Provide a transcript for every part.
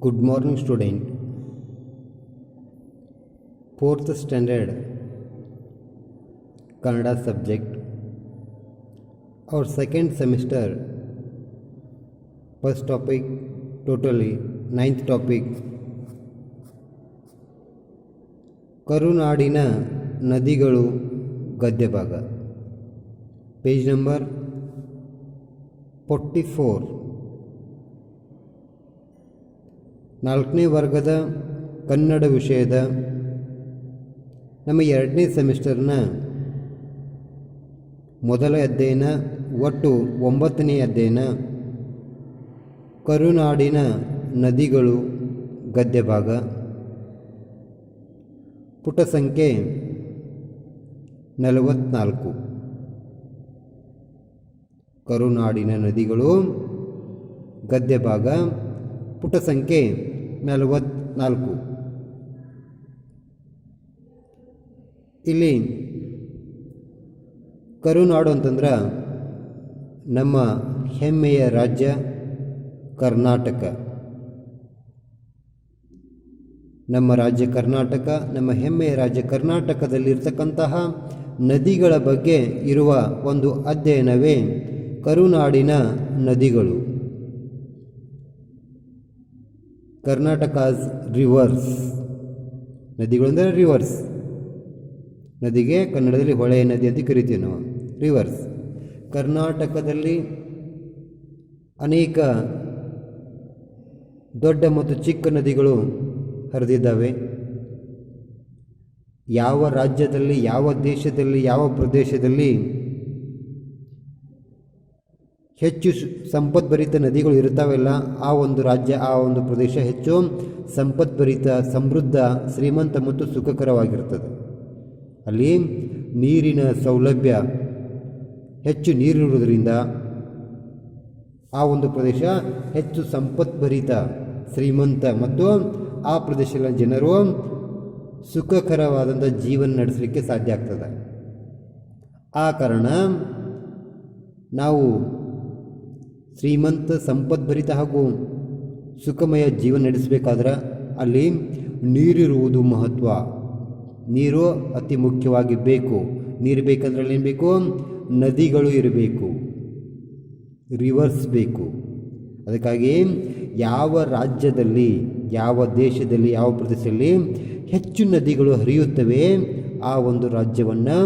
Good morning, student. Fourth standard Kannada subject. Our second semester. First topic, totally ninth topic. ಕರುನಾಡಿನ ನದಿಗಳು ಗದ್ಯ ಭಾಗ. Page number 44. ನಾಲ್ಕನೇ ವರ್ಗದ ಕನ್ನಡ ವಿಷಯದ ನಮ್ಮ 2ನೇ ಸೆಮಿಸ್ಟರ್ನ ಮೊದಲ ಅಧ್ಯಯನ, ಒಟ್ಟು 9ನೇ ಅಧ್ಯಯನ, ಕರುನಾಡಿನ ನದಿಗಳು ಗದ್ಯ ಭಾಗ. ಪುಟ ಸಂಖ್ಯೆ 44. ಕರುನಾಡಿನ ನದಿಗಳು ಗದ್ಯ ಭಾಗ, ಪುಟ ಸಂಖ್ಯೆ 44. ಇಲ್ಲಿ ಕರುನಾಡು ಅಂತಂದ್ರೆ ನಮ್ಮ ಹೆಮ್ಮೆಯ ರಾಜ್ಯ ಕರ್ನಾಟಕ. ನಮ್ಮ ರಾಜ್ಯ ಕರ್ನಾಟಕ, ನಮ್ಮ ಹೆಮ್ಮೆಯ ರಾಜ್ಯ ಕರ್ನಾಟಕದಲ್ಲಿರ್ತಕ್ಕಂತಹ ನದಿಗಳ ಬಗ್ಗೆ ಇರುವ ಒಂದು ಅಧ್ಯಯನವೇ ಕರುನಾಡಿನ ನದಿಗಳು. ಕರ್ನಾಟಕಸ್ ರಿವರ್ಸ್. ನದಿಗಳು ಅಂದರೆ ರಿವರ್ಸ್. ನದಿಗೆ ಕನ್ನಡದಲ್ಲಿ ಹೊಳೆಯ ನದಿ ಅಂತ ಕರಿತೀವಿ ನಾವು, ರಿವರ್ಸ್. ಕರ್ನಾಟಕದಲ್ಲಿ ಅನೇಕ ದೊಡ್ಡ ಮತ್ತು ಚಿಕ್ಕ ನದಿಗಳು ಹರಿದಿದ್ದಾವೆ. ಯಾವ ರಾಜ್ಯದಲ್ಲಿ, ಯಾವ ದೇಶದಲ್ಲಿ, ಯಾವ ಪ್ರದೇಶದಲ್ಲಿ ಹೆಚ್ಚು ಸಂಪದ್ಭರಿತ ನದಿಗಳು ಇರ್ತಾವೆಲ್ಲ, ಆ ಒಂದು ರಾಜ್ಯ, ಆ ಒಂದು ಪ್ರದೇಶ ಹೆಚ್ಚು ಸಂಪದ್ಭರಿತ, ಸಮೃದ್ಧ, ಶ್ರೀಮಂತ ಮತ್ತು ಸುಖಕರವಾಗಿರ್ತದೆ. ಅಲ್ಲಿ ನೀರಿನ ಸೌಲಭ್ಯ, ಹೆಚ್ಚು ನೀರಿರುವುದರಿಂದ ಆ ಒಂದು ಪ್ರದೇಶ ಹೆಚ್ಚು ಸಂಪದ್ಭರಿತ, ಶ್ರೀಮಂತ ಮತ್ತು ಆ ಪ್ರದೇಶದ ಜನರು ಸುಖಕರವಾದಂಥ ಜೀವನ ನಡೆಸಲಿಕ್ಕೆ ಸಾಧ್ಯ ಆಗ್ತದೆ. ಆ ಕಾರಣ ನಾವು ಶ್ರೀಮಂತ, ಸಂಪದ್ಭರಿತ ಹಾಗೂ ಸುಖಮಯ ಜೀವನ ನಡೆಸಬೇಕಾದ್ರೆ ಅಲ್ಲಿ ನೀರಿರುವುದು ಮಹತ್ವ. ನೀರು ಅತಿ ಮುಖ್ಯವಾಗಿ ಬೇಕು. ನೀರು ಬೇಕಂದ್ರೆ ಅಲ್ಲಿ ಏನು ಬೇಕು? ನದಿಗಳು ಇರಬೇಕು, ರಿವರ್ಸ್ ಬೇಕು. ಅದಕ್ಕಾಗಿ ಯಾವ ರಾಜ್ಯದಲ್ಲಿ, ಯಾವ ದೇಶದಲ್ಲಿ, ಯಾವ ಪ್ರದೇಶದಲ್ಲಿ ಹೆಚ್ಚು ನದಿಗಳು ಹರಿಯುತ್ತವೆ, ಆ ಒಂದು ರಾಜ್ಯವನ್ನು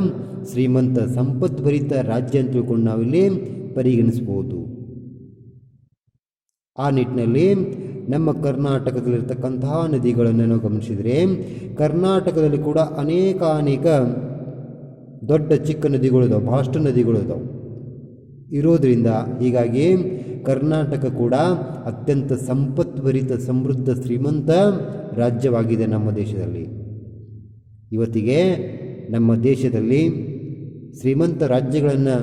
ಶ್ರೀಮಂತ, ಸಂಪದ್ಭರಿತ ರಾಜ್ಯ ಅಂತ ತಿಳ್ಕೊಂಡು ನಾವಿಲ್ಲಿ ಪರಿಗಣಿಸ್ಬೋದು. ಆ ನಿಟ್ಟಿನಲ್ಲಿ ನಮ್ಮ ಕರ್ನಾಟಕದಲ್ಲಿರ್ತಕ್ಕಂತಹ ನದಿಗಳನ್ನು ನಾವು ಗಮನಿಸಿದರೆ, ಕರ್ನಾಟಕದಲ್ಲಿ ಕೂಡ ಅನೇಕ ದೊಡ್ಡ ಚಿಕ್ಕ ನದಿಗಳು ಇದಾವೆ, ಬಹಳಷ್ಟು ನದಿಗಳು ಇದಾವೆ ಇರೋದರಿಂದ ಹೀಗಾಗಿ ಕರ್ನಾಟಕ ಕೂಡ ಅತ್ಯಂತ ಸಂಪದ್ಭರಿತ, ಸಮೃದ್ಧ, ಶ್ರೀಮಂತ ರಾಜ್ಯವಾಗಿದೆ ನಮ್ಮ ದೇಶದಲ್ಲಿ. ಇವತ್ತಿಗೆ ನಮ್ಮ ದೇಶದಲ್ಲಿ ಶ್ರೀಮಂತ ರಾಜ್ಯಗಳನ್ನು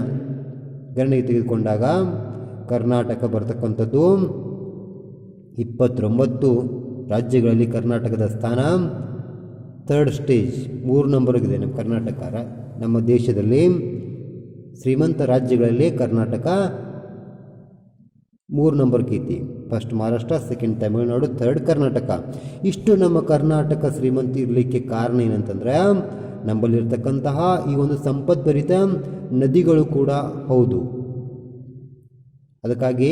ಗಣನೆಗೆ ತೆಗೆದುಕೊಂಡಾಗ ಕರ್ನಾಟಕ ಬರ್ತಕ್ಕಂಥದ್ದು 29 ರಾಜ್ಯಗಳಲ್ಲಿ ಕರ್ನಾಟಕದ ಸ್ಥಾನ 3rd ಸ್ಟೇಜ್, 3 ನಂಬರ್ಗಿದೆ ನಮ್ಮ ಕರ್ನಾಟಕ. ನಮ್ಮ ದೇಶದಲ್ಲಿ ಶ್ರೀಮಂತ ರಾಜ್ಯಗಳಲ್ಲಿ ಕರ್ನಾಟಕ 3 ನಂಬರ್ಗೆ ಐತಿ. First Maharashtra, second Tamil Nadu, 3rd Karnataka. ಇಷ್ಟು ನಮ್ಮ ಕರ್ನಾಟಕ ಶ್ರೀಮಂತ ಇರಲಿಕ್ಕೆ ಕಾರಣ ಏನಂತಂದರೆ ನಮ್ಮಲ್ಲಿರ್ತಕ್ಕಂತಹ ಈ ಒಂದು ಸಂಪದ್ಭರಿತ ನದಿಗಳು ಕೂಡ ಹೌದು. ಅದಕ್ಕಾಗಿ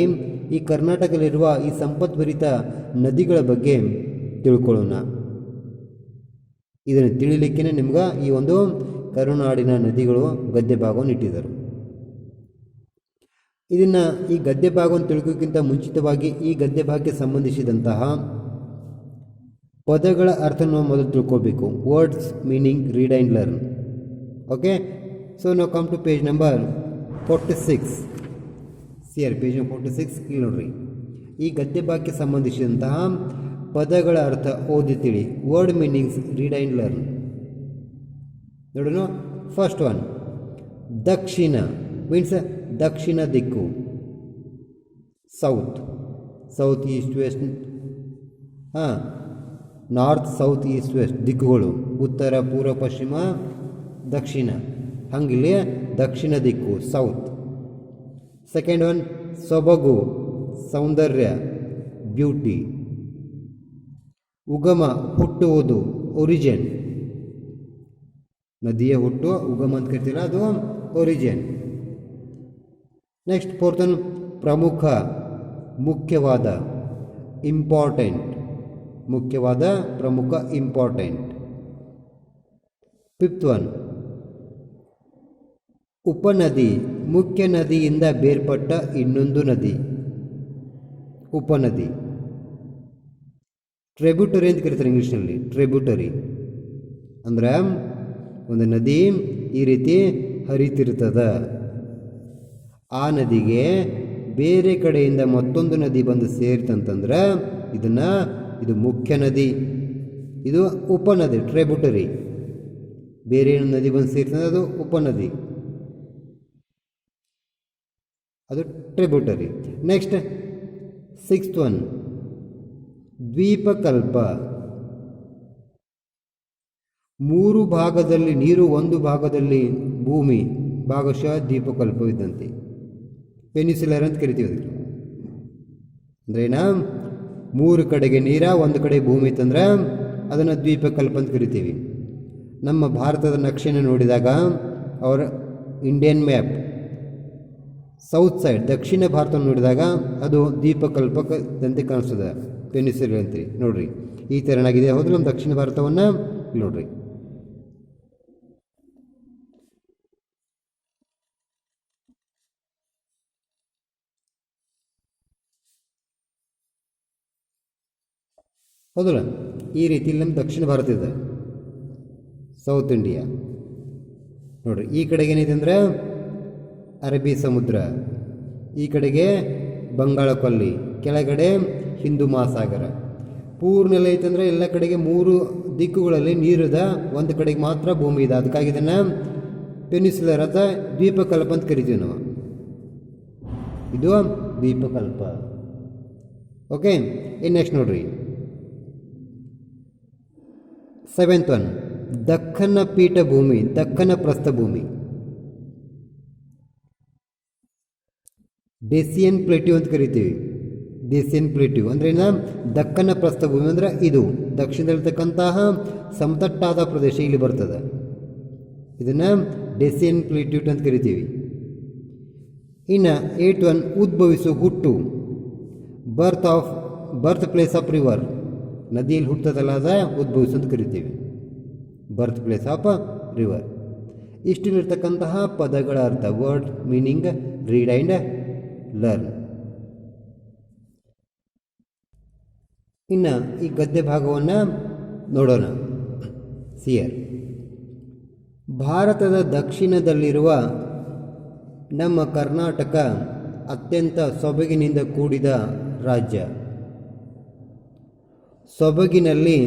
ಈ ಕರ್ನಾಟಕದಲ್ಲಿರುವ ಈ ಸಂಪದ್ಭರಿತ ನದಿಗಳ ಬಗ್ಗೆ ತಿಳ್ಕೊಳ್ಳೋಣ. ಇದನ್ನು ತಿಳಿಲಿಕ್ಕೆ ನಿಮ್ಗೆ ಈ ಒಂದು ಕರುನಾಡಿನ ನದಿಗಳು ಗದ್ಯ ಭಾಗವನ್ನು ಇಟ್ಟಿದ್ದರು. ಇದನ್ನು, ಈ ಗದ್ಯ ಭಾಗವನ್ನು ತಿಳ್ಕೋಕ್ಕಿಂತ ಮುಂಚಿತವಾಗಿ ಈ ಗದ್ಯ ಭಾಗಕ್ಕೆ ಸಂಬಂಧಿಸಿದಂತಹ ಪದಗಳ ಅರ್ಥವನ್ನು ಮೊದಲು ತಿಳ್ಕೋಬೇಕು. Words meaning, read and learn. Okay, so ನಾವು ಕಮ್ ಟು ಪೇಜ್ ನಂಬರ್ 46. ಸಿಯರ್ ಪೇಜ್ ನಂಬರ್ 46 ಇಲ್ಲಿ ನೋಡ್ರಿ. ಈ ಗದ್ಯ ಭಾಗಕ್ಕೆ ಸಂಬಂಧಿಸಿದಂತಹ ಪದಗಳ ಅರ್ಥ ಓದಿ ತಿಳಿ. Word meanings, read and learn. ನೋಡೋಣ. ಫಸ್ಟ್ ಒನ್, ದಕ್ಷಿಣ ಮೀನ್ಸ್ ದಕ್ಷಿಣ ದಿಕ್ಕು. South, south east west, north, south, east, west ದಿಕ್ಕುಗಳು. ಉತ್ತರ, ಪೂರ್ವ, ಪಶ್ಚಿಮ, ದಕ್ಷಿಣ. ಹಂಗಿಲ್ಲಿ ದಕ್ಷಿಣ ದಿಕ್ಕು, ಸೌತ್. ಸೆಕೆಂಡ್ ಒನ್, ಸೊಬಗು, ಸೌಂದರ್ಯ, ಬ್ಯೂಟಿ. ಉಗಮ ಹುಟ್ಟುವುದು ಒರಿಜಿನ್, ನದಿಯ ಹುಟ್ಟು ಉಗಮ ಅಂತ ಕರಿತೀರ, ಅದು ಒರಿಜಿನ್. ನೆಕ್ಸ್ಟ್ ಫೋರ್ತ್ ಒನ್ ಪ್ರಮುಖ, ಮುಖ್ಯವಾದ, ಇಂಪಾರ್ಟೆಂಟ್, ಮುಖ್ಯವಾದ, ಪ್ರಮುಖ, ಇಂಪಾರ್ಟೆಂಟ್. ಫಿಫ್ತ್ ಒನ್ ಉಪನದಿ, ಮುಖ್ಯ ನದಿಯಿಂದ ಬೇರ್ಪಟ್ಟ ಇನ್ನೊಂದು ನದಿ, ಉಪನದಿ. ಟ್ರಿಬ್ಯೂಟರಿ ಅಂತ ಕರೀತಾರೆ ಇಂಗ್ಲೀಷ್ನಲ್ಲಿ. ಟ್ರಿಬ್ಯೂಟರಿ ಅಂದ್ರೆ ಒಂದು ನದಿ ಈ ರೀತಿ ಹರಿತಿರ್ತದ, ಆ ನದಿಗೆ ಬೇರೆ ಕಡೆಯಿಂದ ಮತ್ತೊಂದು ನದಿ ಬಂದು ಸೇರ್ತಂತಂದ್ರೆ ಇದು ಮುಖ್ಯ ನದಿ, ಇದು ಉಪನದಿ. ಟ್ರಿಬ್ಯೂಟರಿ ಬೇರೆ ನದಿ ಬಂದು ಸೇರ್ತಂದ್ರೆ ಅದು ಉಪನದಿ, ಅದು ಟ್ರಿಬ್ಯೂಟರಿ. ನೆಕ್ಸ್ಟ್ ಸಿಕ್ಸ್ತ್ ಒನ್ ದ್ವೀಪಕಲ್ಪ, ಮೂರು ಭಾಗದಲ್ಲಿ ನೀರು, ಒಂದು ಭಾಗದಲ್ಲಿ ಭೂಮಿ, ಭಾಗಶಃ ದ್ವೀಪಕಲ್ಪವಿದ್ದಂತೆ. ಪೆನಿಸುಲರ್ ಅಂತ ಕರಿತೀವಿ ಅದಕ್ಕೆ. ಅಂದ್ರೇನ ಮೂರು ಕಡೆಗೆ ನೀರ, ಒಂದು ಕಡೆ ಭೂಮಿ ಇತ್ತಂದ್ರೆ ಅದನ್ನು ದ್ವೀಪಕಲ್ಪ ಅಂತ ಕರಿತೀವಿ. ನಮ್ಮ ಭಾರತದ ನಕ್ಷೆನ ನೋಡಿದಾಗ ಅವರ ಇಂಡಿಯನ್ ಮ್ಯಾಪ್ ಸೌತ್ ಸೈಡ್ ದಕ್ಷಿಣ ಭಾರತ ನೋಡಿದಾಗ ಅದು ದ್ವೀಪಕಲ್ಪದಂತೆ ಕಾಣಿಸ್ತದೆ, ಪೆನಿಸುಲರ್ ಅಂತೀವಿ. ನೋಡ್ರಿ ಈ ತೆರನಾಗಿದೆ, ಹೌದು ನಮ್ಮ ದಕ್ಷಿಣ ಭಾರತವನ್ನು ನೋಡ್ರಿ. ಹೌದಲ್ಲ, ಈ ರೀತಿ ನಮ್ಮ ದಕ್ಷಿಣ ಭಾರತ ಇದೆ, ಸೌತ್ ಇಂಡಿಯಾ. ನೋಡ್ರಿ ಈ ಕಡೆಗೆ ಏನಿದೆ ಅಂದರೆ ಅರಬ್ಬಿ ಸಮುದ್ರ, ಈ ಕಡೆಗೆ ಬಂಗಾಳ ಕೊಲ್ಲಿ, ಕೆಳಗಡೆ ಹಿಂದೂ ಮಹಾಸಾಗರ. ಪೂರ್ಣೆಲ್ಲ ಐತಂದರೆ ಎಲ್ಲ ಕಡೆಗೆ ಮೂರು ದಿಕ್ಕುಗಳಲ್ಲಿ ನೀರಿದ, ಒಂದು ಕಡೆಗೆ ಮಾತ್ರ ಭೂಮಿ ಇದೆ. ಅದಕ್ಕಾಗಿ ಇದನ್ನು ಪೆನಿಸುಲರ್ ಅಥವಾ ದ್ವೀಪಕಲ್ಪ ಅಂತ ಕರಿತೀವಿ ನಾವು. ಇದು ದ್ವೀಪಕಲ್ಪ. ಓಕೆ, ಇನ್ನು ನೆಕ್ಸ್ಟ್ ನೋಡ್ರಿ ಸೆವೆಂತ್ ಒನ್ ದಕ್ಕನ ಪೀಠಭೂಮಿ, ದಕ್ಕನ ಪ್ರಸ್ಥಭೂಮಿ. ಡೆಸಿಯನ್ ಪ್ಲೇಟ್ಯೂ ಅಂತ ಕರಿತೀವಿ. ಡೆಸಿಯನ್ ಪ್ಲೇಟ್ಯೂ ಅಂದ್ರೆ ದಕ್ಕನ ಪ್ರಸ್ಥಭೂಮಿ ಅಂದ್ರೆ ಇದು ದಕ್ಷಿಣದಲ್ಲಿರ್ತಕ್ಕಂತಹ ಸಮತಟ್ಟಾದ ಪ್ರದೇಶ ಇಲ್ಲಿ ಬರ್ತದೆ. ಇದನ್ನು ಡೆಸಿಯನ್ ಪ್ಲೇಟ್ಯೂ ಅಂತ ಕರಿತೀವಿ. ಇನ್ನು ಏಟ್ ಒನ್ ಉದ್ಭವಿಸು, ಹುಟ್ಟು, ಬರ್ತ್ ಪ್ಲೇಸ್ ಆಫ್ ರಿವರ್, ನದಿಯಲ್ಲಿ ಹುಟ್ಟದಲ್ಲ ಅದ ಉದ್ಭವಿಸು ಅಂತ ಕರಿತೀವಿ, ಬರ್ತ್ ಪ್ಲೇಸ್ ಆಫ್ ರಿವರ್. ಇಷ್ಟಿರ್ತಕ್ಕಂತಹ ಪದಗಳ ಅರ್ಥ, word meaning, read and learn. ಇನ್ನು ಈ ಗದ್ಯ ಭಾಗವನ್ನು ನೋಡೋಣ. ಸಿಯರ್, ಭಾರತದ ದಕ್ಷಿಣದಲ್ಲಿರುವ ನಮ್ಮ ಕರ್ನಾಟಕ ಅತ್ಯಂತ ಸೊಬಗಿನಿಂದ ಕೂಡಿದ ರಾಜ್ಯ. ಸೊಬಗಿನಲ್ಲಿ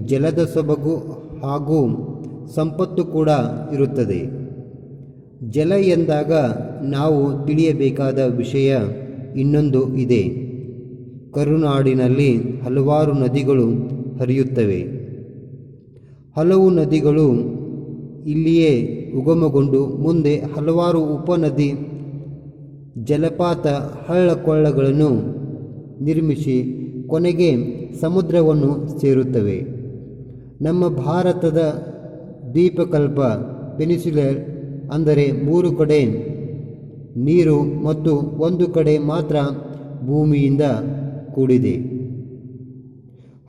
ಜಲದ ಸೊಬಗು ಹಾಗೂ ಸಂಪತ್ತು ಕೂಡ ಇರುತ್ತದೆ. ಜಲ ಎಂದಾಗ ನಾವು ತಿಳಿಯಬೇಕಾದ ವಿಷಯ ಇನ್ನೊಂದು ಇದೆ. ಕರುನಾಡಿನಲ್ಲಿ ಹಲವಾರು ನದಿಗಳು ಹರಿಯುತ್ತವೆ. ಹಲವು ನದಿಗಳು ಇಲ್ಲಿಯೇ ಉಗಮಗೊಂಡು ಮುಂದೆ ಹಲವಾರು ಉಪನದಿ, ಜಲಪಾತ, ಹಳ್ಳಕೊಳ್ಳಗಳನ್ನು ನಿರ್ಮಿಸಿ ಕೊನೆಗೆ ಸಮುದ್ರವನ್ನು ಸೇರುತ್ತವೆ. ನಮ್ಮ ಭಾರತದ ದ್ವೀಪಕಲ್ಪ, ಪೆನಿಸುಲರ್ ಅಂದರೆ ಮೂರು ಕಡೆ ನೀರು ಮತ್ತು ಒಂದು ಕಡೆ ಮಾತ್ರ ಭೂಮಿಯಿಂದ ಕೂಡಿದೆ.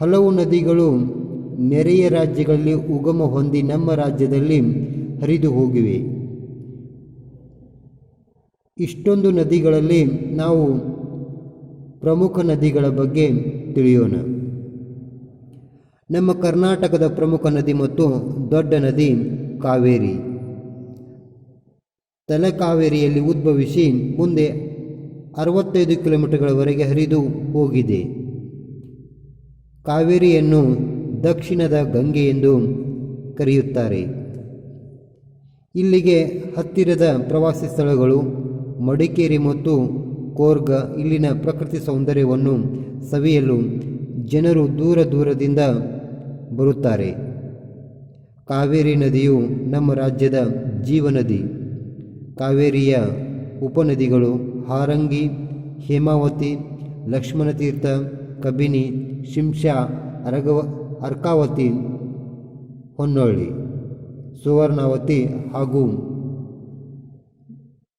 ಹಲವು ನದಿಗಳು ನೆರೆಯ ರಾಜ್ಯಗಳಲ್ಲಿ ಉಗಮ ಹೊಂದಿ ನಮ್ಮ ರಾಜ್ಯದಲ್ಲಿ ಹರಿದು ಹೋಗಿವೆ. ಇಷ್ಟೊಂದು ನದಿಗಳಲ್ಲಿ ನಾವು ಪ್ರಮುಖ ನದಿಗಳ ಬಗ್ಗೆ ತಿಳಿಯೋಣ. ನಮ್ಮ ಕರ್ನಾಟಕದ ಪ್ರಮುಖ ನದಿ ಮತ್ತು ದೊಡ್ಡ ನದಿ ಕಾವೇರಿ. ತಲಕಾವೇರಿಯಲ್ಲಿ ಉದ್ಭವಿಸಿ ಮುಂದೆ 65 ಕಿಲೋಮೀಟರ್ಗಳವರೆಗೆ ಹರಿದು ಹೋಗಿದೆ. ಕಾವೇರಿಯನ್ನು ದಕ್ಷಿಣದ ಗಂಗೆ ಎಂದು ಕರೆಯುತ್ತಾರೆ. ಇಲ್ಲಿಗೆ ಹತ್ತಿರದ ಪ್ರವಾಸಿ ಸ್ಥಳಗಳು ಮಡಿಕೇರಿ ಮತ್ತು ಕೋರ್ಗ. ಇಲ್ಲಿನ ಪ್ರಕೃತಿ ಸೌಂದರ್ಯವನ್ನು ಸವಿಯಲು ಜನರು ದೂರ ದೂರದಿಂದ ಬರುತ್ತಾರೆ. ಕಾವೇರಿ ನದಿಯು ನಮ್ಮ ರಾಜ್ಯದ ಜೀವನದಿ. ಕಾವೇರಿಯ ಉಪನದಿಗಳು ಹಾರಂಗಿ, ಹೇಮಾವತಿ, ಲಕ್ಷ್ಮಣತೀರ್ಥ, ಕಬಿನಿ, ಶಿಂಷಾ, ಅರ್ಕಾವತಿ, ಹೊನ್ನೊಳ್ಳಿ, ಸುವರ್ಣಾವತಿ ಹಾಗೂ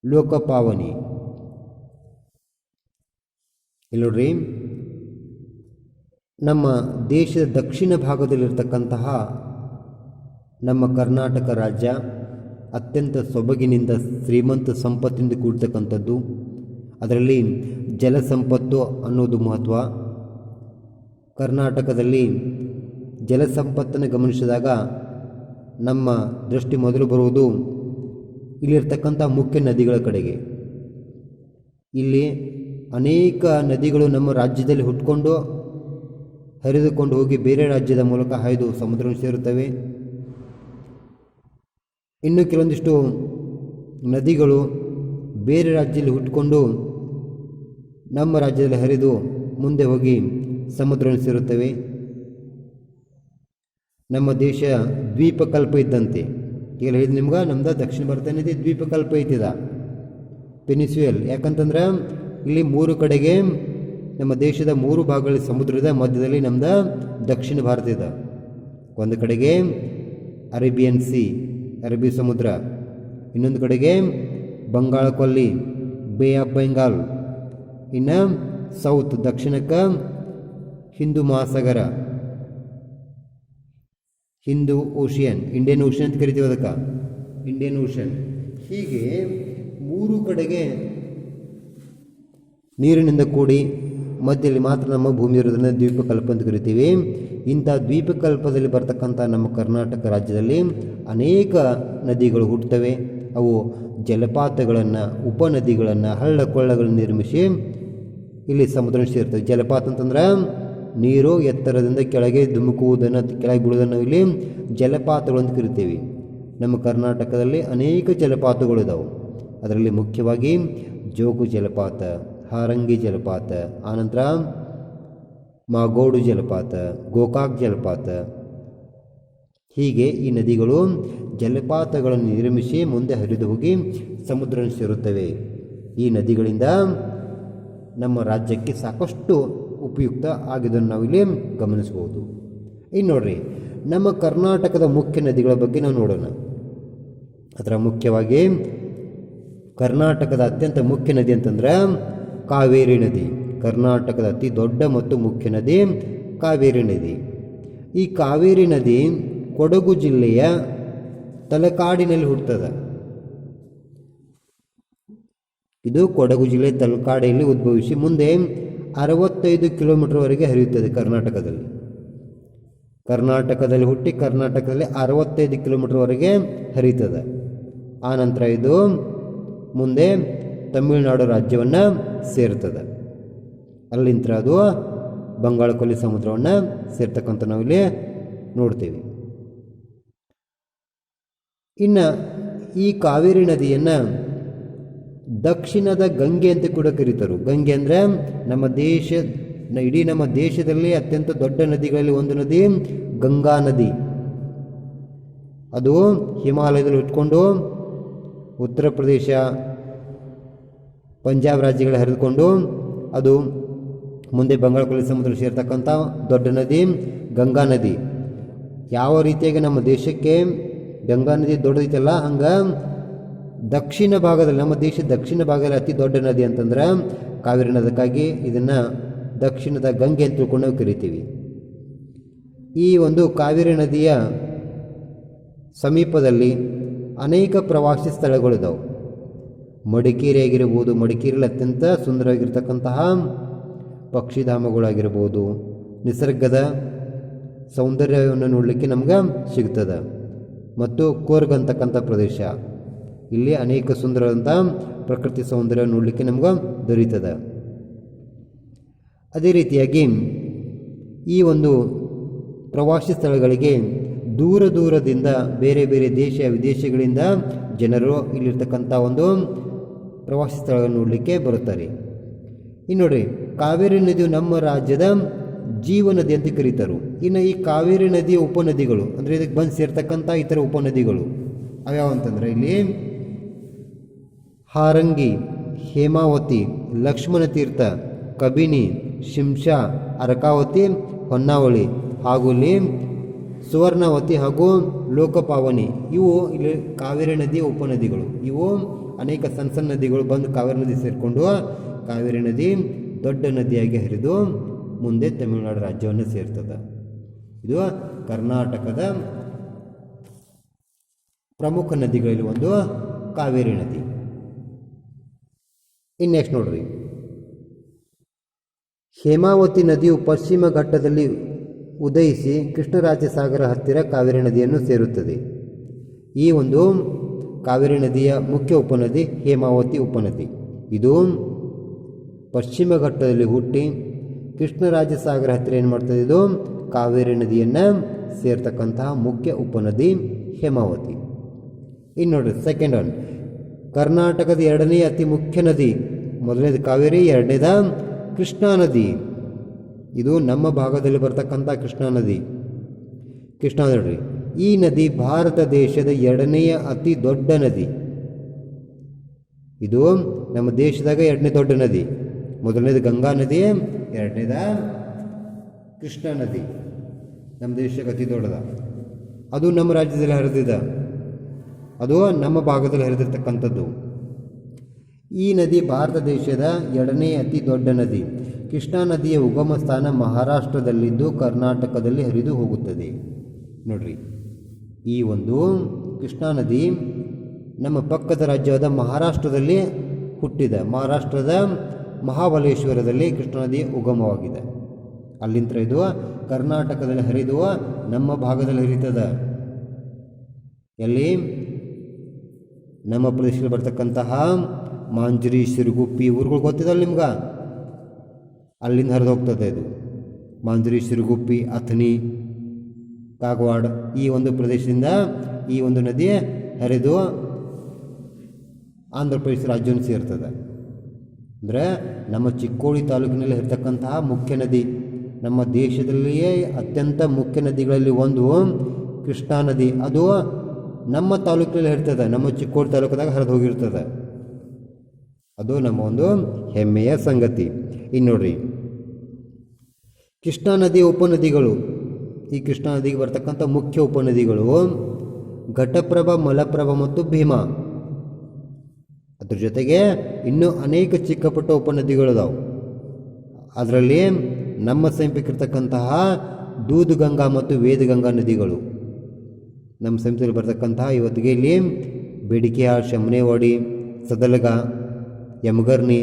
ಲೋಕಪಾವನಿ. ಇಲ್ಲಿ ನೋಡ್ರಿ, ನಮ್ಮ ದೇಶದ ದಕ್ಷಿಣ ಭಾಗದಲ್ಲಿರ್ತಕ್ಕಂತಹ ನಮ್ಮ ಕರ್ನಾಟಕ ರಾಜ್ಯ ಅತ್ಯಂತ ಸೊಬಗಿನಿಂದ ಶ್ರೀಮಂತ ಸಂಪತ್ತಿನಿಂದ ಕೂಡ್ತಕ್ಕಂಥದ್ದು. ಅದರಲ್ಲಿ ಜಲಸಂಪತ್ತು ಅನ್ನೋದು ಮಹತ್ವ. ಕರ್ನಾಟಕದಲ್ಲಿ ಜಲಸಂಪತ್ತನ್ನು ಗಮನಿಸಿದಾಗ ನಮ್ಮ ದೃಷ್ಟಿ ಮೊದಲು ಬರುವುದು ಇಲ್ಲಿರ್ತಕ್ಕಂಥ ಮುಖ್ಯ ನದಿಗಳ ಕಡೆಗೆ. ಇಲ್ಲಿ ಅನೇಕ ನದಿಗಳು ನಮ್ಮ ರಾಜ್ಯದಲ್ಲಿ ಹುಟ್ಕೊಂಡು ಹರಿದುಕೊಂಡು ಹೋಗಿ ಬೇರೆ ರಾಜ್ಯದ ಮೂಲಕ ಹಾಯ್ದು ಸಮುದ್ರವನ್ನು ಸೇರುತ್ತವೆ. ಇನ್ನು ಕೆಲವೊಂದಿಷ್ಟು ನದಿಗಳು ಬೇರೆ ರಾಜ್ಯದಲ್ಲಿ ಹುಟ್ಟುಕೊಂಡು ನಮ್ಮ ರಾಜ್ಯದಲ್ಲಿ ಹರಿದು ಮುಂದೆ ಹೋಗಿ ಸಮುದ್ರವನ್ನು ಸೇರುತ್ತವೆ. ನಮ್ಮ ದೇಶ ದ್ವೀಪಕಲ್ಪ ಇದ್ದಂತೆ. ಈಗ ಹೇಳಿದ ನಿಮ್ಗೆ ನಮ್ದು ದಕ್ಷಿಣ ಭಾರತ ಏನಿದೆ ದ್ವೀಪಕಲ್ಪ ಐತಿದ, ಪೆನಿಸ್ಯುಯಲ್. ಯಾಕಂತಂದ್ರೆ ಇಲ್ಲಿ 3 ಕಡೆಗೆ ನಮ್ಮ ದೇಶದ 3 ಭಾಗಗಳಲ್ಲಿ ಸಮುದ್ರದ ಮಧ್ಯದಲ್ಲಿ ನಮ್ದು ದಕ್ಷಿಣ ಭಾರತ ಇದೆ. ಒಂದು ಕಡೆಗೆ ಅರೇಬಿಯನ್ ಸಿ, ಅರಬ್ಬಿ ಸಮುದ್ರ, ಇನ್ನೊಂದು ಕಡೆಗೆ ಬಂಗಾಳ ಕೊಲ್ಲಿ, ಬೇ ಆಫ್ ಬೆಂಗಾಲ್, ಇನ್ನು ಸೌತ್ ದಕ್ಷಿಣಕ್ಕೆ ಹಿಂದೂ ಮಹಾಸಾಗರ, ಹಿಂದೂ ಓಷಿಯನ್, ಇಂಡಿಯನ್ ಓಷನ್ ಅಂತ ಕರಿತೀವಿ ಅದಕ್ಕೆ, ಇಂಡಿಯನ್ ಓಷನ್. ಹೀಗೆ 3 ಕಡೆಗೆ ನೀರಿನಿಂದ ಕೂಡಿ ಮಧ್ಯದಲ್ಲಿ ಮಾತ್ರ ನಮ್ಮ ಭೂಮಿ ಇರೋದನ್ನು ದ್ವೀಪಕಲ್ಪ ಅಂತ ಕರಿತೀವಿ. ಇಂಥ ದ್ವೀಪಕಲ್ಪದಲ್ಲಿ ಬರ್ತಕ್ಕಂಥ ನಮ್ಮ ಕರ್ನಾಟಕ ರಾಜ್ಯದಲ್ಲಿ ಅನೇಕ ನದಿಗಳು ಹುಟ್ಟುತ್ತವೆ. ಅವು ಜಲಪಾತಗಳನ್ನು, ಉಪನದಿಗಳನ್ನು, ಹಳ್ಳ ಕೊಳ್ಳಗಳನ್ನು ನಿರ್ಮಿಸಿ ಇಲ್ಲಿ ಸಮುದ್ರ ಸೇರ್ತವೆ. ಜಲಪಾತ ಅಂತಂದ್ರೆ ನೀರು ಎತ್ತರದಿಂದ ಕೆಳಗೆ ಧುಮುಕುವುದನ್ನು, ಕೆಳಗೆ ಬೀಳುವುದನ್ನು ಇಲ್ಲಿ ಜಲಪಾತಗಳು ಅಂತ ಕರಿತೀವಿ. ನಮ್ಮ ಕರ್ನಾಟಕದಲ್ಲಿ ಅನೇಕ ಜಲಪಾತಗಳಿದಾವೆ. ಅದರಲ್ಲಿ ಮುಖ್ಯವಾಗಿ ಜೋಗು ಜಲಪಾತ, ಹಾರಂಗಿ ಜಲಪಾತ, ಆನಂತರ ಮಾಗೋಡು ಜಲಪಾತ, ಗೋಕಾಕ್ ಜಲಪಾತ. ಹೀಗೆ ಈ ನದಿಗಳು ಜಲಪಾತಗಳನ್ನು ನಿರ್ಮಿಸಿ ಮುಂದೆ ಹರಿದು ಹೋಗಿ ಸಮುದ್ರ ಸೇರುತ್ತವೆ. ಈ ನದಿಗಳಿಂದ ನಮ್ಮ ರಾಜ್ಯಕ್ಕೆ ಸಾಕಷ್ಟು ಉಪಯುಕ್ತ ಆಗಿದ್ದನ್ನು ನಾವಿಲ್ಲಿ ಗಮನಿಸ್ಬೋದು. ಇನ್ನು ನೋಡ್ರಿ, ನಮ್ಮ ಕರ್ನಾಟಕದ ಮುಖ್ಯ ನದಿಗಳ ಬಗ್ಗೆ ನಾವು ನೋಡೋಣ. ಅದರ ಮುಖ್ಯವಾಗಿ ಕರ್ನಾಟಕದ ಅತ್ಯಂತ ಮುಖ್ಯ ನದಿ ಅಂತಂದ್ರೆ ಕಾವೇರಿ ನದಿ. ಕರ್ನಾಟಕದ ಅತಿ ದೊಡ್ಡ ಮತ್ತು ಮುಖ್ಯ ನದಿ ಕಾವೇರಿ ನದಿ. ಈ ಕಾವೇರಿ ನದಿ ಕೊಡಗು ಜಿಲ್ಲೆಯ ತಲಕಾಡಿನಲ್ಲಿ ಹುಟ್ಟುತ್ತದೆ. ಇದು ಕೊಡಗು ಜಿಲ್ಲೆ ತಲಕಾಡಿಯಲ್ಲಿ ಉದ್ಭವಿಸಿ ಮುಂದೆ 65 ಕಿಲೋಮೀಟರ್ವರೆಗೆ ಹರಿಯುತ್ತದೆ. ಕರ್ನಾಟಕದಲ್ಲಿ ಹುಟ್ಟಿ ಕರ್ನಾಟಕದಲ್ಲಿ 65 ಕಿಲೋಮೀಟರ್ವರೆಗೆ ಹರಿಯುತ್ತದೆ. ಆನಂತರ ಇದು ಮುಂದೆ ತಮಿಳುನಾಡು ರಾಜ್ಯವನ್ನು ಸೇರ್ತದೆ. ಅಲ್ಲಿಂದ ಅದು ಬಂಗಾಳ ಕೊಲ್ಲಿ ಸಮುದ್ರವನ್ನು ಸೇರ್ತಕ್ಕಂಥ ನಾವಿಲ್ಲಿ ನೋಡ್ತೀವಿ. ಇನ್ನು ಈ ಕಾವೇರಿ ನದಿಯನ್ನು ದಕ್ಷಿಣದ ಗಂಗೆ ಅಂತ ಕೂಡ ಕರೀತಾರೆ. ಗಂಗೆ ಅಂದರೆ ಇಡೀ ನಮ್ಮ ದೇಶದಲ್ಲಿ ಅತ್ಯಂತ ದೊಡ್ಡ ನದಿಗಳಲ್ಲಿ ಒಂದು ನದಿ ಗಂಗಾ ನದಿ. ಅದು ಹಿಮಾಲಯದಲ್ಲಿ ಹುಟ್ಕೊಂಡು ಉತ್ತರ ಪ್ರದೇಶ, ಪಂಜಾಬ್ ರಾಜ್ಯಗಳು ಹರಿದುಕೊಂಡು ಅದು ಮುಂದೆ ಬಂಗಾಳ ಕೊಲ್ಲಿ ಸಮುದ್ರ ಸೇರ್ತಕ್ಕಂಥ ದೊಡ್ಡ ನದಿ ಗಂಗಾ ನದಿ. ಯಾವ ರೀತಿಯಾಗಿ ನಮ್ಮ ದೇಶಕ್ಕೆ ಗಂಗಾ ನದಿ ದೊಡ್ಡದೈತಲ್ಲ, ಹಂಗೆ ದಕ್ಷಿಣ ಭಾಗದಲ್ಲಿ, ನಮ್ಮ ದೇಶದ ದಕ್ಷಿಣ ಭಾಗದಲ್ಲಿ ಅತಿ ದೊಡ್ಡ ನದಿ ಅಂತಂದ್ರೆ ಕಾವೇರಿ ನದಿಗಾಗಿ ಇದನ್ನು ದಕ್ಷಿಣದ ಗಂಗೆ ಅಂತ ತಿಳ್ಕೊಂಡು ನಾವು ಕರಿತೀವಿ. ಈ ಒಂದು ಕಾವೇರಿ ನದಿಯ ಸಮೀಪದಲ್ಲಿ ಅನೇಕ ಪ್ರವಾಸಿ ಸ್ಥಳಗಳಿದಾವೆ. ಮಡಿಕೇರಿ ಆಗಿರ್ಬೋದು, ಮಡಿಕೇರಿಯಲ್ಲಿ ಅತ್ಯಂತ ಸುಂದರವಾಗಿರ್ತಕ್ಕಂತಹ ಪಕ್ಷಿಧಾಮಗಳಾಗಿರ್ಬೋದು, ನಿಸರ್ಗದ ಸೌಂದರ್ಯವನ್ನು ನೋಡಲಿಕ್ಕೆ ನಮ್ಗೆ ಸಿಗ್ತದೆ. ಮತ್ತು ಕೂರ್ಗ್ ಅಂತಕ್ಕಂಥ ಪ್ರದೇಶ, ಇಲ್ಲಿ ಅನೇಕ ಸುಂದರವಾದಂಥ ಪ್ರಕೃತಿ ಸೌಂದರ್ಯ ನೋಡಲಿಕ್ಕೆ ನಮ್ಗೆ ದೊರೀತದೆ. ಅದೇ ರೀತಿಯಾಗಿ ಈ ಒಂದು ಪ್ರವಾಸಿ ಸ್ಥಳಗಳಿಗೆ ದೂರ ದೂರದಿಂದ ಬೇರೆ ಬೇರೆ ದೇಶ ವಿದೇಶಗಳಿಂದ ಜನರು ಇಲ್ಲಿರ್ತಕ್ಕಂಥ ಒಂದು ಪ್ರವಾಸಿ ಸ್ಥಳಗಳನ್ನು ನೋಡಲಿಕ್ಕೆ ಬರುತ್ತಾರೆ. ಇನ್ನು ನೋಡ್ರಿ, ಕಾವೇರಿ ನದಿಯು ನಮ್ಮ ರಾಜ್ಯದ ಜೀವ ನದಿ ಅಂತ ಕರೀತಾರೆ. ಇನ್ನು ಈ ಕಾವೇರಿ ನದಿಯ ಉಪನದಿಗಳು ಅಂದರೆ ಇದಕ್ಕೆ ಬಂದು ಸೇರ್ತಕ್ಕಂಥ ಇತರ ಉಪನದಿಗಳು ಅವ್ಯಾವ ಅಂತಂದರೆ ಇಲ್ಲಿ ಹಾರಂಗಿ, ಹೇಮಾವತಿ, ಲಕ್ಷ್ಮಣ ತೀರ್ಥ, ಕಬಿನಿ, ಶಿಂಷಾ, ಅರಕಾವತಿ, ಹೊನ್ನಾವಳಿ, ಹಾಗೂ ಇಲ್ಲಿ ಸುವರ್ಣವತಿ ಹಾಗೂ ಲೋಕಪಾವನಿ ಇವು ಇಲ್ಲಿ ಕಾವೇರಿ ನದಿಯ ಉಪನದಿಗಳು. ಇವು ಅನೇಕ ಸಣ್ಣ ಸಣ್ಣ ನದಿಗಳು ಬಂದು ಕಾವೇರಿ ನದಿ ಸೇರಿಕೊಂಡು ಕಾವೇರಿ ನದಿ ದೊಡ್ಡ ನದಿಯಾಗಿ ಹರಿದು ಮುಂದೆ ತಮಿಳುನಾಡು ರಾಜ್ಯವನ್ನು ಸೇರ್ತದೆ. ಇದು ಕರ್ನಾಟಕದ ಪ್ರಮುಖ ನದಿಗಳಲ್ಲಿ ಒಂದು ಕಾವೇರಿ ನದಿ. ಇನ್ನು ನೆಕ್ಸ್ಟ್ ನೋಡ್ರಿ, ಹೇಮಾವತಿ ನದಿಯು ಪಶ್ಚಿಮ ಘಟ್ಟದಲ್ಲಿ ಉದಯಿಸಿ ಕೃಷ್ಣರಾಜಸಾಗರ ಹತ್ತಿರ ಕಾವೇರಿ ನದಿಯನ್ನು ಸೇರುತ್ತದೆ. ಈ ಒಂದು ಕಾವೇರಿ ನದಿಯ ಮುಖ್ಯ ಉಪನದಿ ಹೇಮಾವತಿ ಉಪನದಿ. ಇದು ಪಶ್ಚಿಮ ಘಟ್ಟದಲ್ಲಿ ಹುಟ್ಟಿ ಕೃಷ್ಣರಾಜಸಾಗರ ಹತ್ತಿರ ಏನು ಮಾಡ್ತದೆ, ಇದು ಕಾವೇರಿ ನದಿಯನ್ನು ಸೇರ್ತಕ್ಕಂತಹ ಮುಖ್ಯ ಉಪನದಿ ಹೇಮಾವತಿ. ಇನ್ನು ನೋಡ್ರಿ ಸೆಕೆಂಡ್ ಒನ್, ಕರ್ನಾಟಕದ ಎರಡನೇ ಅತಿ ಮುಖ್ಯ ನದಿ. ಮೊದಲನೇದು ಕಾವೇರಿ, ಎರಡನೇದ ಕೃಷ್ಣಾ ನದಿ. ಇದು ನಮ್ಮ ಭಾಗದಲ್ಲಿ ಬರ್ತಕ್ಕಂಥ ಕೃಷ್ಣಾ ನದಿ. ಕೃಷ್ಣಾ ನೋಡ್ರಿ, ಈ ನದಿ ಭಾರತ ದೇಶದ ಎರಡನೆಯ ಅತಿ ದೊಡ್ಡ ನದಿ. ಇದು ನಮ್ಮ ದೇಶದಾಗ ಎರಡನೇ ದೊಡ್ಡ ನದಿ. ಮೊದಲನೇದು ಗಂಗಾ ನದಿ, ಎರಡನೇದ ಕೃಷ್ಣಾ ನದಿ. ನಮ್ಮ ದೇಶಕ್ಕೆ ಅತಿ ದೊಡ್ಡದ. ಅದು ನಮ್ಮ ರಾಜ್ಯದಲ್ಲಿ ಹರಿದಿದೆ, ಅದು ನಮ್ಮ ಭಾಗದಲ್ಲಿ ಹರಿದಿರ್ತಕ್ಕಂಥದ್ದು. ಈ ನದಿ ಭಾರತ ದೇಶದ ಎರಡನೇ ಅತಿ ದೊಡ್ಡ ನದಿ. ಕೃಷ್ಣಾ ನದಿಯ ಉಗಮ ಸ್ಥಾನ ಮಹಾರಾಷ್ಟ್ರದಲ್ಲಿದ್ದು ಕರ್ನಾಟಕದಲ್ಲಿ ಹರಿದು ಹೋಗುತ್ತದೆ. ನೋಡ್ರಿ, ಈ ಒಂದು ಕೃಷ್ಣಾ ನದಿ ನಮ್ಮ ಪಕ್ಕದ ರಾಜ್ಯವಾದ ಮಹಾರಾಷ್ಟ್ರದಲ್ಲಿ ಹುಟ್ಟಿದೆ. ಮಹಾರಾಷ್ಟ್ರದ ಮಹಾಬಲೇಶ್ವರದಲ್ಲಿ ಕೃಷ್ಣಾ ನದಿ ಉಗಮವಾಗಿದೆ. ಅಲ್ಲಿಂದ ಇದು ಕರ್ನಾಟಕದಲ್ಲಿ ಹರಿದು ನಮ್ಮ ಭಾಗದಲ್ಲಿ ಹರಿತದೆ. ಎಲ್ಲಿ? ನಮ್ಮ ಪ್ರದೇಶದಲ್ಲಿ ಬರ್ತಕ್ಕಂತಹ ಮಾಂಜ್ರಿ, ಸಿರುಗುಪ್ಪಿ ಊರುಗಳು ಗೊತ್ತಿದಲ್ಲ ನಿಮ್ಗೆ, ಅಲ್ಲಿಂದ ಹರಿದು ಹೋಗ್ತದೆ. ಇದು ಮಾಂಜ್ರಿ, ಸಿರುಗುಪ್ಪಿ, ಅಥಣಿ, ಕಾಗವಾಡ ಈ ಒಂದು ಪ್ರದೇಶದಿಂದ ಈ ಒಂದು ನದಿ ಹರಿದು ಆಂಧ್ರ ಪ್ರದೇಶ ರಾಜ್ಯವನ್ನು ಸೇರ್ತದೆ. ಅಂದರೆ ನಮ್ಮ ಚಿಕ್ಕೋಡಿ ತಾಲೂಕಿನಲ್ಲಿ ಇರತಕ್ಕಂತಹ ಮುಖ್ಯ ನದಿ. ನಮ್ಮ ದೇಶದಲ್ಲಿಯೇ ಅತ್ಯಂತ ಮುಖ್ಯ ನದಿಗಳಲ್ಲಿ ಒಂದು ಕೃಷ್ಣಾ ನದಿ. ಅದು ನಮ್ಮ ತಾಲೂಕಿನಲ್ಲಿ ಇರ್ತದೆ, ನಮ್ಮ ಚಿಕ್ಕೋಡಿ ತಾಲೂಕದಾಗ ಹರಿದು ಹೋಗಿರ್ತದೆ. ಅದು ನಮ್ಮ ಒಂದು ಹೆಮ್ಮೆಯ ಸಂಗತಿ. ಇನ್ನು ನೋಡ್ರಿ, ಕೃಷ್ಣಾ ನದಿಯ ಉಪನದಿಗಳು. ಈ ಕೃಷ್ಣಾ ನದಿಗೆ ಬರ್ತಕ್ಕಂಥ ಮುಖ್ಯ ಉಪನದಿಗಳು ಘಟಪ್ರಭಾ, ಮಲಪ್ರಭಾ ಮತ್ತು ಭೀಮಾ. ಅದ್ರ ಜೊತೆಗೆ ಇನ್ನೂ ಅನೇಕ ಚಿಕ್ಕ ಪುಟ್ಟ ಉಪನದಿಗಳಿದಾವೆ. ಅದರಲ್ಲಿ ನಮ್ಮ ಸಮೀಪಕ್ಕಿರ್ತಕ್ಕಂತಹ ದೂದ್ಗಂಗಾ ಮತ್ತು ವೇದಗಂಗಾ ನದಿಗಳು ನಮ್ಮ ಸಮೀಪದಲ್ಲಿ ಬರ್ತಕ್ಕಂತಹ ಇವತ್ತಿಗೆ ಇಲ್ಲಿ ಬೇಡಿಕೆಹಾಳ್, ಶಮನೇವಾಡಿ, ಸದಲಗ, ಯಮಗರ್ನಿ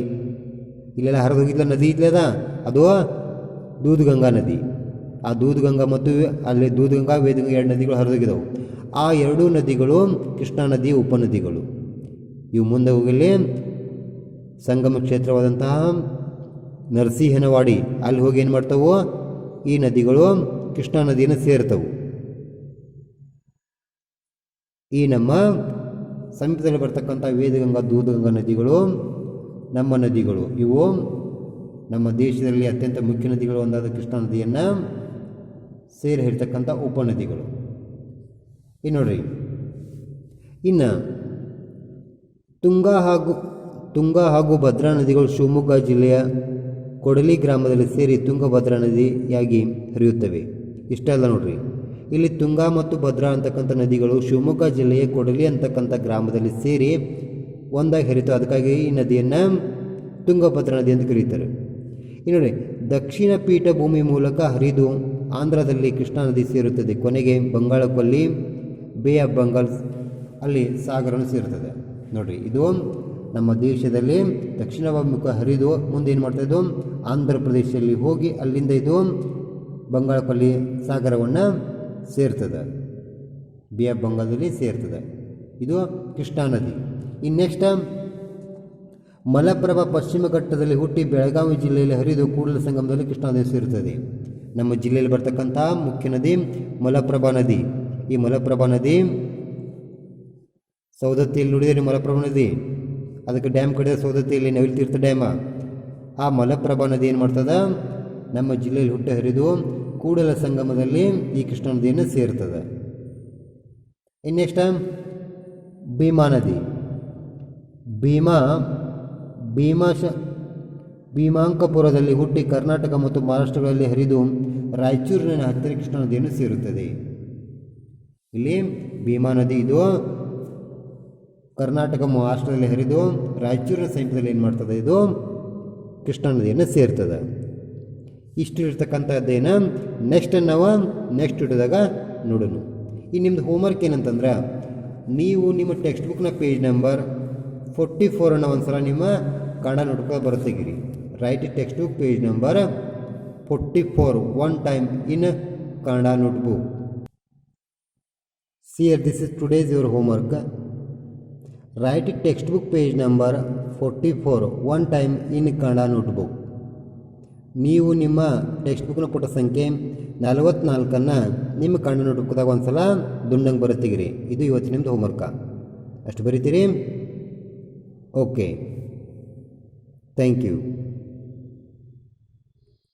ಇಲ್ಲೆಲ್ಲ ಹರಿದು ಹೋಗಿದ್ಲ ನದಿ ಇಲ್ಲದ, ಅದು ದೂದ್ಗಂಗಾ ನದಿ. ಆ ದೂದ್ಗಂಗಾ ಮತ್ತು ಅಲ್ಲಿ ದೂದ್ಗಂಗಾ, ವೇದಗಂಗಾ ಎರಡು ನದಿಗಳು ಹರಿದೋಗಿದ್ದವು. ಆ ಎರಡೂ ನದಿಗಳು ಕೃಷ್ಣಾ ನದಿಯ ಉಪನದಿಗಳು. ಇವು ಮುಂದೆ ಹೋಗಲಿ ಸಂಗಮ ಕ್ಷೇತ್ರವಾದಂತಹ ನರಸಿಂಹನವಾಡಿ ಅಲ್ಲಿ ಹೋಗಿ ಏನು ಮಾಡ್ತಾವು, ಈ ನದಿಗಳು ಕೃಷ್ಣಾ ನದಿಯನ್ನು ಸೇರ್ತವು. ಈ ನಮ್ಮ ಸಮೀಪದಲ್ಲಿ ಬರ್ತಕ್ಕಂಥ ವೇದಗಂಗಾ, ದೂದ್ಗಂಗಾ ನದಿಗಳು ನಮ್ಮ ನದಿಗಳು. ಇವು ನಮ್ಮ ದೇಶದಲ್ಲಿ ಅತ್ಯಂತ ಮುಖ್ಯ ನದಿಗಳು ಒಂದಾದ ಕೃಷ್ಣಾ ನದಿಯನ್ನು ಸೇರಿ ಹಿಡ್ತಕ್ಕಂಥ ಉಪನದಿಗಳು. ಇನ್ನು ನೋಡ್ರಿ, ಇನ್ನು ತುಂಗಾ ಹಾಗೂ ಭದ್ರಾ ನದಿಗಳು ಶಿವಮೊಗ್ಗ ಜಿಲ್ಲೆಯ ಕೊಡಲಿ ಗ್ರಾಮದಲ್ಲಿ ಸೇರಿ ತುಂಗಭದ್ರಾ ನದಿಯಾಗಿ ಹರಿಯುತ್ತವೆ. ಇಷ್ಟೆಲ್ಲ ನೋಡ್ರಿ, ಇಲ್ಲಿ ತುಂಗಾ ಮತ್ತು ಭದ್ರಾ ಅಂತಕ್ಕಂಥ ನದಿಗಳು ಶಿವಮೊಗ್ಗ ಜಿಲ್ಲೆಯ ಕೊಡಲಿ ಅಂತಕ್ಕಂಥ ಗ್ರಾಮದಲ್ಲಿ ಸೇರಿ ಒಂದಾಗಿ ಹರಿತಾವೆ. ಅದಕ್ಕಾಗಿ ಈ ನದಿಯನ್ನು ತುಂಗಭದ್ರಾ ನದಿ ಅಂತ ಕರೀತಾರೆ. ಇನ್ನು ನೋಡಿ, ದಕ್ಷಿಣ ಪೀಠಭೂಮಿ ಮೂಲಕ ಹರಿದು ಆಂಧ್ರದಲ್ಲಿ ಕೃಷ್ಣಾ ನದಿ ಸೇರುತ್ತದೆ. ಕೊನೆಗೆ ಬಂಗಾಳಕೊಲ್ಲಿ, ಬೇ ಆಫ್ ಬಂಗಾಲ್ ಅಲ್ಲಿ ಸಾಗರವನ್ನು ಸೇರುತ್ತದೆ. ನೋಡಿರಿ, ಇದು ನಮ್ಮ ದೇಶದಲ್ಲಿ ದಕ್ಷಿಣಾಭಿಮುಖ ಹರಿದು ಮುಂದೆ ಏನು ಮಾಡ್ತಾ ಇದು ಆಂಧ್ರ ಪ್ರದೇಶದಲ್ಲಿ ಹೋಗಿ ಅಲ್ಲಿಂದ ಇದು ಬಂಗಾಳಕೊಲ್ಲಿ ಸಾಗರವನ್ನು ಸೇರ್ತದೆ, ಬೇ ಆಫ್ ಬಂಗಾಳದಲ್ಲಿ ಸೇರ್ತದೆ. ಇದು ಕೃಷ್ಣಾ ನದಿ. ಇನ್ನು ನೆಕ್ಸ್ಟ್ ಮಲಪ್ರಭಾ ಪಶ್ಚಿಮ ಘಟ್ಟದಲ್ಲಿ ಹುಟ್ಟಿ ಬೆಳಗಾವಿ ಜಿಲ್ಲೆಯಲ್ಲಿ ಹರಿದು ಕೂಡಲ ಸಂಗಮದಲ್ಲಿ ಕೃಷ್ಣಾ ನದಿ ಸೇರುತ್ತದೆ. ನಮ್ಮ ಜಿಲ್ಲೆಯಲ್ಲಿ ಬರ್ತಕ್ಕಂಥ ಮುಖ್ಯ ನದಿ ಮಲಪ್ರಭಾ ನದಿ. ಈ ಮಲಪ್ರಭಾ ನದಿ ಸೌದತ್ತಿಯಲ್ಲಿ ನೋಡಿದರೆ ಮಲಪ್ರಭಾ ನದಿ, ಅದಕ್ಕೆ ಡ್ಯಾಮ್ ಕಡೆ ಸೌದತ್ತಿಯಲ್ಲಿ ನವಿಲು ತೀರ್ಥ ಡ್ಯಾಮ. ಆ ಮಲಪ್ರಭಾ ನದಿ ಏನು ಮಾಡ್ತದೆ, ನಮ್ಮ ಜಿಲ್ಲೆಯಲ್ಲಿ ಹುಟ್ಟಿ ಹರಿದು ಕೂಡಲ ಸಂಗಮದಲ್ಲಿ ಈ ಕೃಷ್ಣಾ ನದಿಯನ್ನು ಸೇರ್ತದೆ. ಇನ್ನು ನೆಕ್ಸ್ಟ್ ಭೀಮಾ ನದಿ. ಭೀಮಾಂಕಪುರದಲ್ಲಿ ಹುಟ್ಟಿ ಕರ್ನಾಟಕ ಮತ್ತು ಮಹಾರಾಷ್ಟ್ರಗಳಲ್ಲಿ ಹರಿದು ರಾಯಚೂರಿನ ಹತ್ತಿರ ಕೃಷ್ಣಾ ನದಿಯನ್ನು ಸೇರುತ್ತದೆ. ಇಲ್ಲಿ ಭೀಮಾ ನದಿ ಇದು ಕರ್ನಾಟಕ ಮಹಾರಾಷ್ಟ್ರದಲ್ಲಿ ಹರಿದು ರಾಯಚೂರಿನ ಸಮೀಪದಲ್ಲಿ ಏನು ಮಾಡ್ತದೆ, ಇದು ಕೃಷ್ಣಾ ನದಿಯನ್ನು ಸೇರ್ತದೆ. ಇಷ್ಟು ಇರ್ತಕ್ಕಂಥದ್ದೇನು ನೆಕ್ಸ್ಟ್ ನಾವು ನೆಕ್ಸ್ಟ್ ಹಿಡಿದಾಗ ನೋಡೋಣ. ಈ ನಿಮ್ಮದು ಹೋಮ್ವರ್ಕ್ ಏನಂತಂದ್ರೆ, ನೀವು ನಿಮ್ಮ ಟೆಕ್ಸ್ಟ್ ಬುಕ್ನ ಪೇಜ್ ನಂಬರ್ 44 ಅನ್ನು ಒಂದು ಸಲ ನಿಮ್ಮ ಕನ್ನಡ ನೋಟ್ಬುಕ್ ಬರೆತೆಗಿರಿ. Write textbook page number 44 one time in Kannada notebook. Here this is today's your homework. Write textbook page number 44 one time in Kannada notebook. ನೀವು ನಿಮ್ಮ ಟೆಕ್ಸ್ಟ್ ಬುಕ್ನ ಪುಟ ಸಂಖ್ಯೆ 44 ನಿಮ್ಮ ಕನ್ನಡ ನೋಟ್ಬುಕ್ದಾಗ ಒಂದು ಸಲ ದುಂಡಂಗೆ ಬರುತ್ತೀರಿ. ಇದು ಇವತ್ತು ನಿಮ್ಮದು ಹೋಮ್ವರ್ಕ. ಅಷ್ಟು ಬರೀತೀರಿ? Okay, thank you.